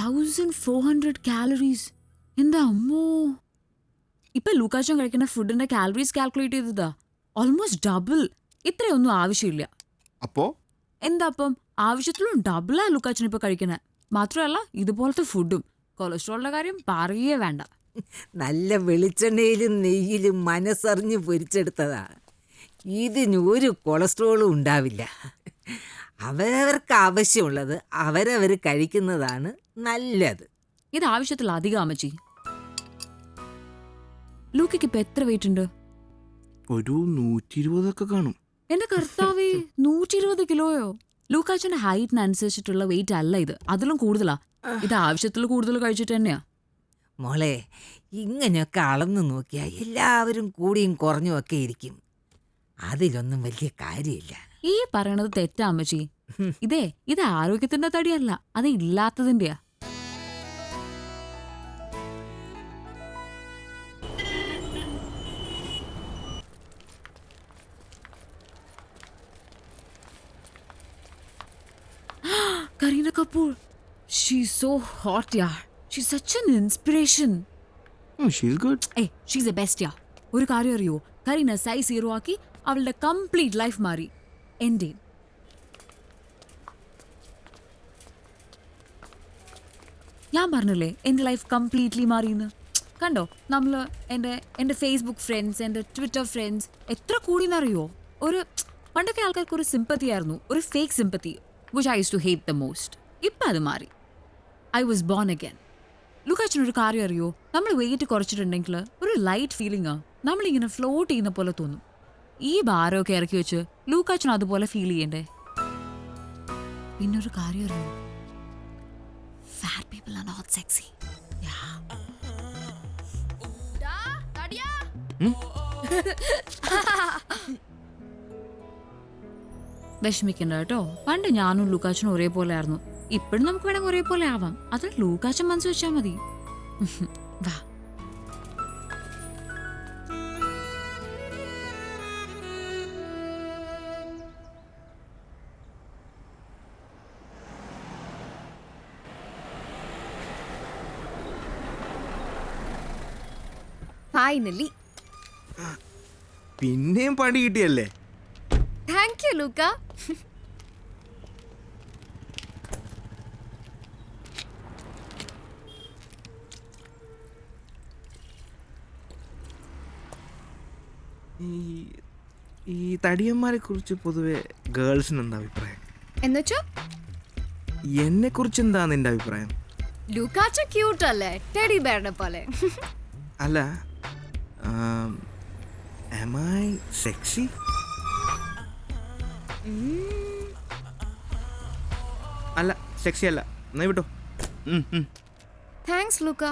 1400 calories. എന്താ അമ്മോ! ഇപ്പൊ ലൂക്കാച്ചൻ കഴിക്കുന്ന ഫുഡിന്റെ കാലറീസ് കാൽക്കുലേറ്റ് ചെയ്തതാ. Almost double. ഇത്രയൊന്നും ആവശ്യമില്ല. അപ്പോ എന്താ അപ്പം ആവശ്യത്തിലും ഡബിളാ ലൂക്കാച്ചൻ ഇപ്പൊ കഴിക്കണേ. മാത്രമല്ല ഇതുപോലത്തെ ഫുഡും. കൊളസ്ട്രോളിന്റെ കാര്യം പറയേ വേണ്ട. നല്ല വെളിച്ചെണ്ണയിലും നെയ്യിലും മനസ്സറിഞ്ഞ് പൊരിച്ചെടുത്തതാ. ഇതിന് ഒരു കൊളസ്ട്രോളും ഉണ്ടാവില്ല. അവരവർക്ക് ആവശ്യമുള്ളത് അവരവർ കഴിക്കുന്നതാണ് നല്ലത്. ഇത് ആവശ്യത്തിലധികം അമ്മച്ചി. ലൂക്കയ്ക്ക് ഇപ്പൊ എത്ര വെയിറ്റ് ഉണ്ട്? ഒരു 120 കാണും. എന്റെ കർത്താവേ, 120 കിലോയോ? ലൂക്കാച്ചന്റെ ഹൈറ്റിനനുസരിച്ചിട്ടുള്ള വെയിറ്റ് അല്ല ഇത്. അതിലും കൂടുതലാ. ഇത് ആവശ്യത്തിൽ കൂടുതൽ കഴിച്ചിട്ട് തന്നെയാ. മോളെ, ഇങ്ങനെയൊക്കെ അളന്നു നോക്കിയാൽ എല്ലാവരും കൂടിയും കുറഞ്ഞും ഒക്കെ ഇരിക്കും. അതിലൊന്നും വലിയ കാര്യമില്ല. ഈ പറയണത് തെറ്റാ അമ്മച്ചി. ഇത് ആരോഗ്യത്തിന്റെ തടിയല്ല, അത് ഇല്ലാത്തതിന്റെയാ. Kareena Kapoor, she's so hot, yaar. She's such an inspiration. She's good. She's the best, yaar. ഒരു കാര്യം അറിയോ? കരീന സൈസ് 0 ആക്കി അവളുടെ കംപ്ലീറ്റ് ലൈഫ് മാറി. എൻ്റെ ഞാൻ പറഞ്ഞില്ലേ എൻ്റെ ലൈഫ് കംപ്ലീറ്റ്ലി മാറിയെന്ന്. കണ്ടോ, നമ്മൾ എൻ്റെ ഫേസ്ബുക്ക് ഫ്രണ്ട്സ്, എൻ്റെ ട്വിറ്റർ ഫ്രണ്ട്സ് എത്ര കൂടിയെന്നറിയോ? പണ്ടൊക്കെ ആൾക്കാർക്ക് ഒരു സിമ്പത്തി ആയിരുന്നു, ഒരു fake sympathy, which I used to hate the most. ഇപ്പം അത് മാറി. I was born again. ലൂക്കാച്ചനൊരു കാര്യം അറിയോ? നമ്മൾ വെയിറ്റ് കുറച്ചിട്ടുണ്ടെങ്കിൽ ഒരു ലൈറ്റ് ഫീലിംഗാ. നമ്മളിങ്ങനെ ഫ്ലോട്ട് ചെയ്യുന്ന പോലെ തോന്നും. ഈ ഭാരമൊക്കെ ഇറക്കി വെച്ച് ലൂക്കാച്ചൻ അതുപോലെ ഫീൽ ചെയ്യണ്ടേ? പിന്നൊരു കാര്യം അറിയോ? Fat people are not sexy. Yeah. വിഷമിക്കണ്ട കേട്ടോ. പണ്ട് ഞാനും ലൂക്കാച്ചനും ഒരേപോലെ ആയിരുന്നു. ഇപ്പോഴും നമുക്ക് വേണമെങ്കിൽ ഒരേപോലെ ആവാം. അത് ലൂക്കാച്ചൻ മനസ്സ് വെച്ചാൽ മതി. വാ. ഫൈനലി പിന്നെയും പണി കിട്ടിയല്ലേ? താങ്ക് യു ലൂക്ക. ഈ തടിയന്മാരെ കുറിച്ച് പൊതുവെ ഗേൾസിന് എന്താ അഭിപ്രായം? എന്നുവെച്ചോ? എന്നെ കുറിച്ച് എന്താ നിന്റെ അഭിപ്രായം? ലൂക്കാച്ച ക്യൂട്ട് അല്ലേ, ടെഡി ബെയറിനെ പോലെ. അല്ല, am I sexy? അല്ല, സെക്സി അല്ല. എന്നാ വിട്ടോ. താങ്ക്സ് ലൂക്ക.